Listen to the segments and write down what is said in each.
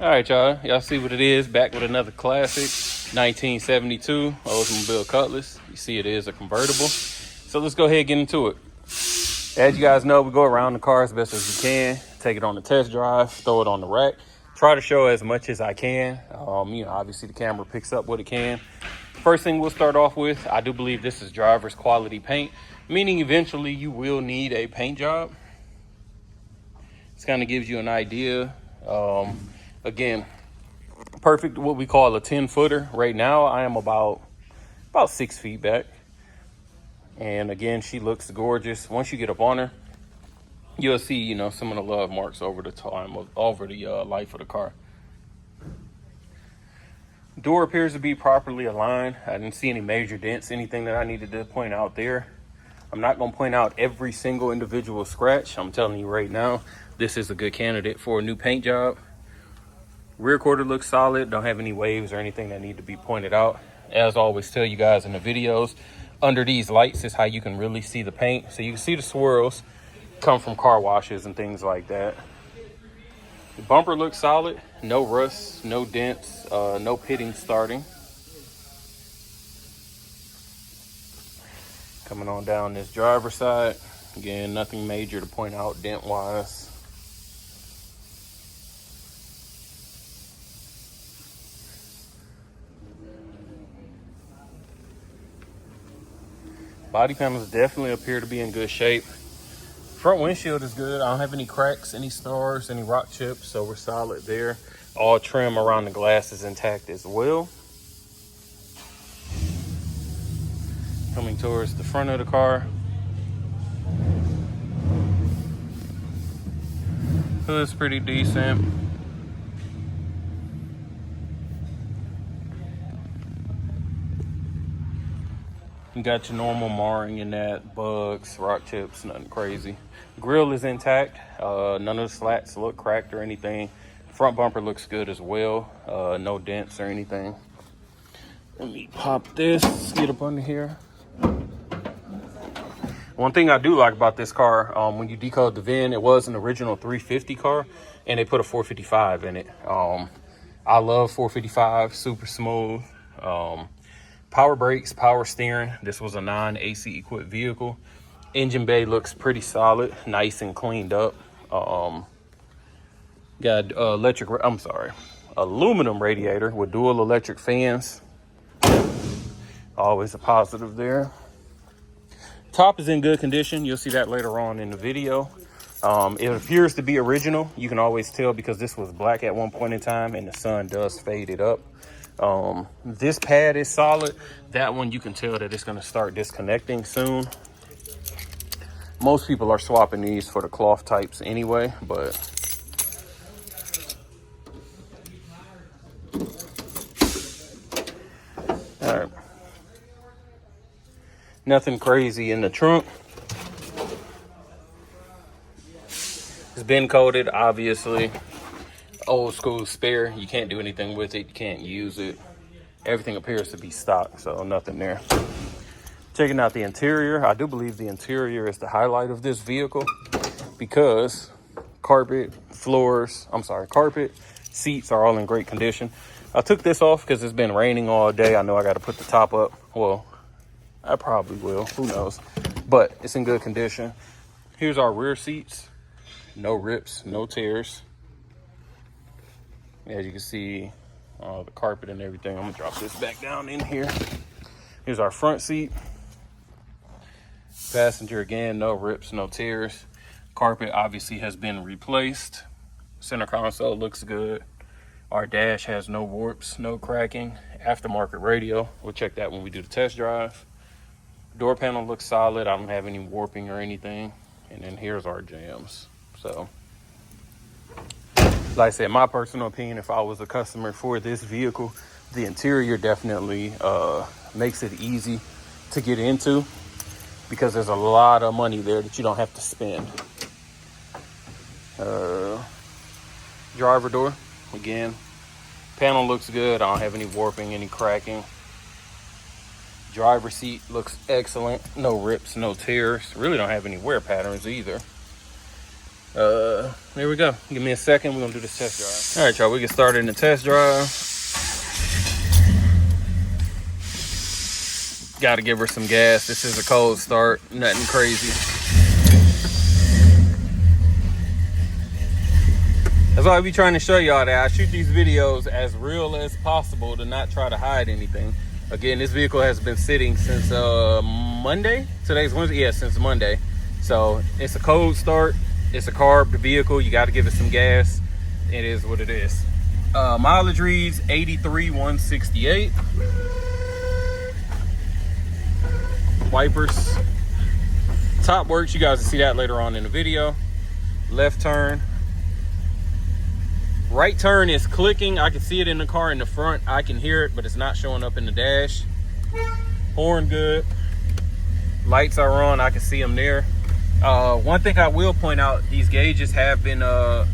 All right, y'all see what it is. Back with another classic 1972 Oldsmobile Cutlass. You see it is a convertible. So let's go ahead and get into it. As you guys know, we go around the car as best as we can, take it on the test drive, throw it on the rack, try to show as much as I can. Obviously the camera picks up what it can. First thing we'll start off with, I do believe this is driver's quality paint, meaning eventually you will need a paint job. This kind of gives you an idea. Again, perfect what we call a 10-footer. Right now I am about 6 feet back. And again, she looks gorgeous. Once you get up on her, you'll see, some of the love marks over the life of the car. Door appears to be properly aligned. I didn't see any major dents, anything that I needed to point out there. I'm not going to point out every single individual scratch. I'm telling you right now, this is a good candidate for a new paint job. Rear quarter looks solid. Don't have any waves or anything that need to be pointed out. As I always tell you guys in the videos, under these lights is how you can really see the paint. So you can see the swirls come from car washes and things like that. The bumper looks solid. No rust, no dents, no pitting starting. Coming on down this driver's side. Again, nothing major to point out dent-wise. Body panels definitely appear to be in good shape. Front windshield is good. I don't have any cracks, any stars, any rock chips, so we're solid there. All trim around the glass is intact as well. Coming towards the front of the car. Hood's pretty decent. You got your normal marring in that, bugs, rock chips, nothing crazy. Grill is intact. None of the slats look cracked or anything. Front bumper looks good as well. No dents or anything. Let me pop this, get up under here. One thing I do like about this car, when you decode the VIN, it was an original 350 car, and they put a 455 in it. I love 455, super smooth. Power brakes, power steering. This was a non-AC equipped vehicle. Engine bay looks pretty solid, nice and cleaned up. Got aluminum radiator with dual electric fans. Always a positive there. Top is in good condition. You'll see that later on in the video. It appears to be original. You can always tell because this was black at one point in time and the sun does fade it up. This pad is solid. That one, you can tell that it's going to start disconnecting soon. Most people are swapping these for the cloth types anyway, but all right. Nothing crazy in the trunk. It's been coated, obviously. Old school spare. You can't do anything with it. You can't use it. Everything appears to be stock, so nothing there. Checking out the interior. I do believe the interior is the highlight of this vehicle because carpet, seats are all in great condition. I took this off because it's been raining all day. I know I got to put the top up. Well, I probably will. Who knows? But it's in good condition. Here's our rear seats. No rips, no tears. As you can see, the carpet and everything. I'm gonna drop this back down in here. Here's our front seat. Passenger, again, no rips, no tears. Carpet obviously has been replaced. Center console looks good. Our dash has no warps, no cracking. Aftermarket radio. We'll check that when we do the test drive. Door panel looks solid. I don't have any warping or anything. And then here's our jams. So, like I said, my personal opinion, if I was a customer for this vehicle, the interior definitely makes it easy to get into because there's a lot of money there that you don't have to spend. Driver door, again, panel looks good. I don't have any warping, any cracking. Driver seat looks excellent. No rips, no tears. Really don't have any wear patterns either. There we go. Give me a second. We're gonna do this test drive. All right, y'all. We get started in the test drive. Got to give her some gas. This is a cold start. Nothing crazy. That's why I be trying to show y'all that I shoot these videos as real as possible to not try to hide anything. Again, this vehicle has been sitting since Monday. Today's Wednesday. Yeah, since Monday. So it's a cold start. It's a carb vehicle. You got to give it some gas. It is what it is. Mileage reads 83,168. Wipers. Top works. You guys will see that later on in the video. Left turn. Right turn is clicking. I can see it in the car in the front. I can hear it, but it's not showing up in the dash. Horn good. Lights are on. I can see them there. One thing I will point out, these gauges have been,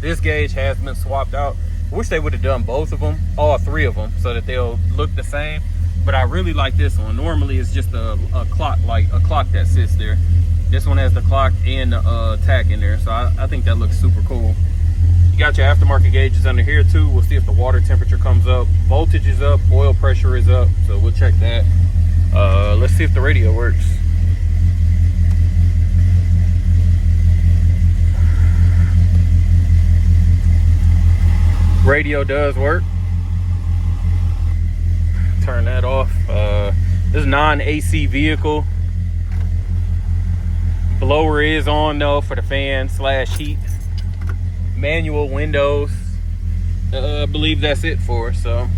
this gauge has been swapped out. I wish they would have done both of them, all three of them, so that they'll look the same. But I really like this one. Normally it's just a clock, like a clock that sits there. This one has the clock and the tack in there, so I think that looks super cool. You got your aftermarket gauges under here too. We'll see if the water temperature comes up, voltage is up, oil pressure is up, so we'll check that. Let's see if the radio works. Radio does work. Turn that off. This is non-AC vehicle. Blower is on though for the fan / heat. Manual windows. I believe that's it for us, so.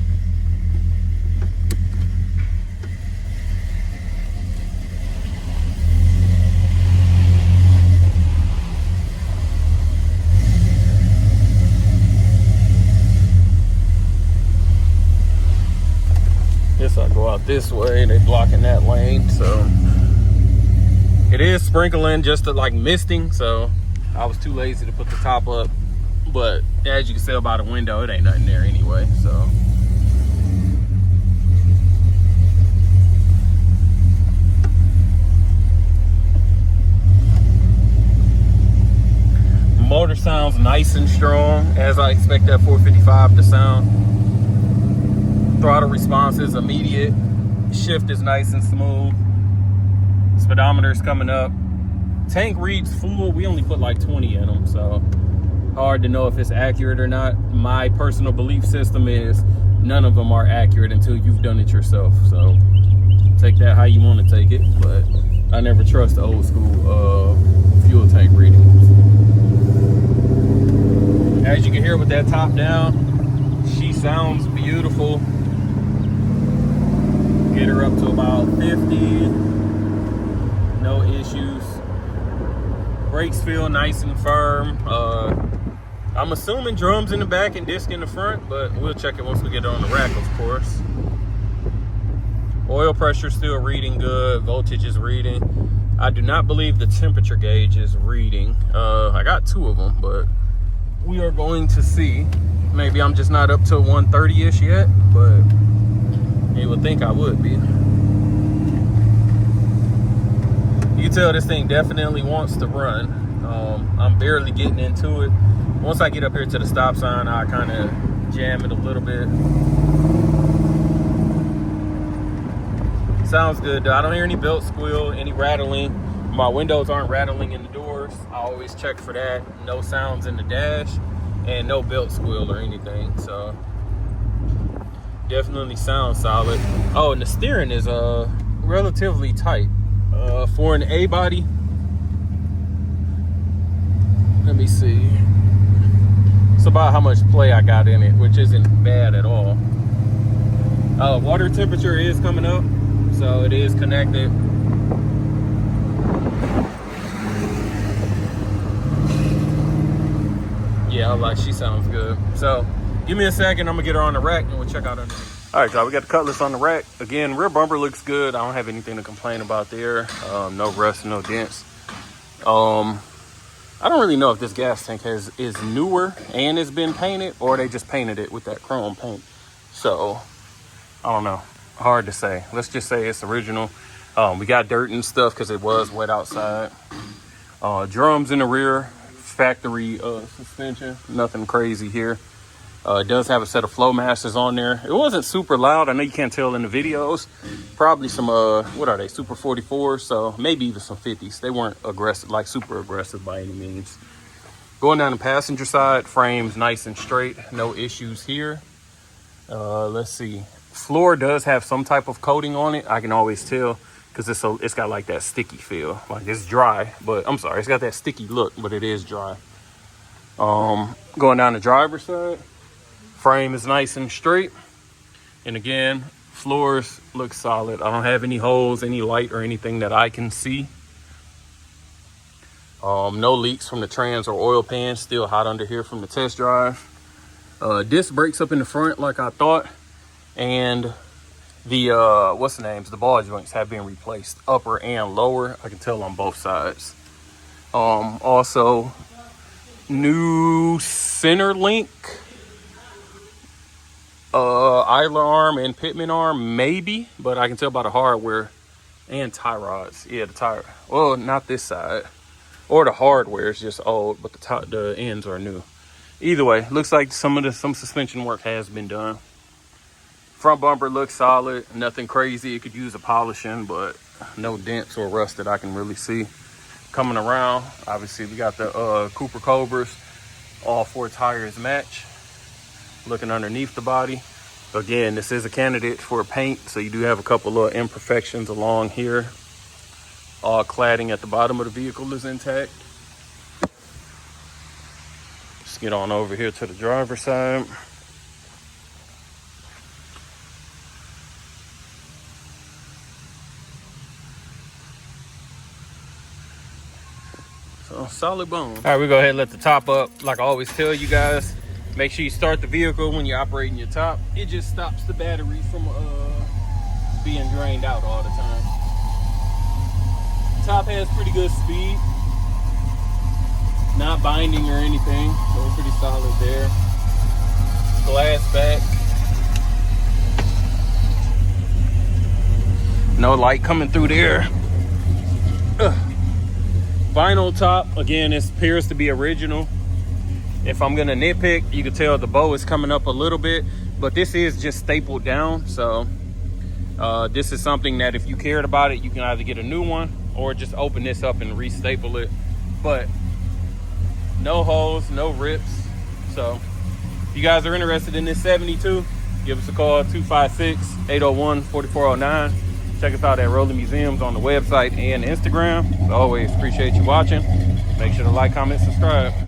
Guess I'll go out this way. They blocking that lane, so it is sprinkling, just to like misting. So I was too lazy to put the top up, but as you can tell by the window, it ain't nothing there anyway. So motor sounds nice and strong, as I expect that 455 to sound. Throttle response is immediate. Shift is nice and smooth. Speedometer is coming up. Tank reads full. We only put like 20 in them, so hard to know if it's accurate or not. My personal belief system is none of them are accurate until you've done it yourself. So take that how you want to take it, but I never trust the old school fuel tank readings. As you can hear with that top down, she sounds beautiful. Get her up to about 50, no issues. Brakes feel nice and firm. I'm assuming drums in the back and disc in the front, but we'll check it once we get it on the rack, of course. Oil pressure still reading good, voltage is reading. I do not believe the temperature gauge is reading. I got two of them, but we are going to see. Maybe I'm just not up to 130-ish yet, but you would think I would be. You can tell this thing definitely wants to run. I'm barely getting into it. Once I get up here to the stop sign, I kind of jam it a little bit. Sounds good though. I don't hear any belt squeal, any rattling. My windows aren't rattling in the doors. I always check for that. No sounds in the dash and no belt squeal or anything, so definitely sounds solid. Oh, and the steering is relatively tight for an A body. Let me see. It's about how much play I got in it, which isn't bad at all. Water temperature is coming up, so it is connected. Yeah, like she sounds good. So give me a second, I'm gonna get her on the rack and we'll check out underneath. All right, y'all, we got the Cutlass on the rack. Again, rear bumper looks good. I don't have anything to complain about there. No rust, no dents. I don't really know if this gas tank is newer and has been painted, or they just painted it with that chrome paint. So I don't know, hard to say. Let's just say it's original. We got dirt and stuff because it was wet outside. Drums in the rear, factory suspension, nothing crazy here. It does have a set of flow masters on there. It wasn't super loud. I know you can't tell in the videos. Probably some what are they, Super 44s, so maybe even some 50s. They weren't aggressive, like super aggressive by any means. Going down the passenger side, frame's nice and straight, no issues here. Let's see, floor does have some type of coating on it. I can always tell because it's got like that sticky feel. Like it's dry, but I'm sorry, it's got that sticky look, but it is dry. Going down the driver's side, frame is nice and straight, and again, floors look solid. I don't have any holes, any light or anything that I can see. No leaks from the trans or oil pan. Still hot under here from the test drive. Disc brakes up in the front like I thought, and the what's the names, the ball joints have been replaced, upper and lower. I can tell on both sides. Also new center link, idler arm and pitman arm maybe, but I can tell by the hardware, and tie rods. Yeah, the tire, well, not this side, or the hardware is just old, but the ends are new. Either way, looks like some suspension work has been done. Front bumper looks solid, nothing crazy. It could use a polishing, but no dents or rust that I can really see. Coming around, obviously we got the Cooper Cobras, all 4 tires match. Looking underneath the body, again, this is a candidate for paint, so you do have a couple of imperfections along here. All cladding at the bottom of the vehicle is intact. Let's get on over here to the driver's side. So solid bone. All right, we go ahead and let the top up. Like I always tell you guys, make sure you start the vehicle when you're operating your top. It just stops the battery from being drained out all the time. Top has pretty good speed, not binding or anything, so we're pretty solid there. Glass back, no light coming through there. Vinyl top, again, it appears to be original. If I'm gonna nitpick, you can tell the bow is coming up a little bit, but this is just stapled down. So this is something that if you cared about it, you can either get a new one or just open this up and re-staple it. But no holes, no rips. So if you guys are interested in this 72, give us a call, 256-801-4409. Check us out at Rolling Museums on the website and Instagram. As always, appreciate you watching. Make sure to like, comment, subscribe.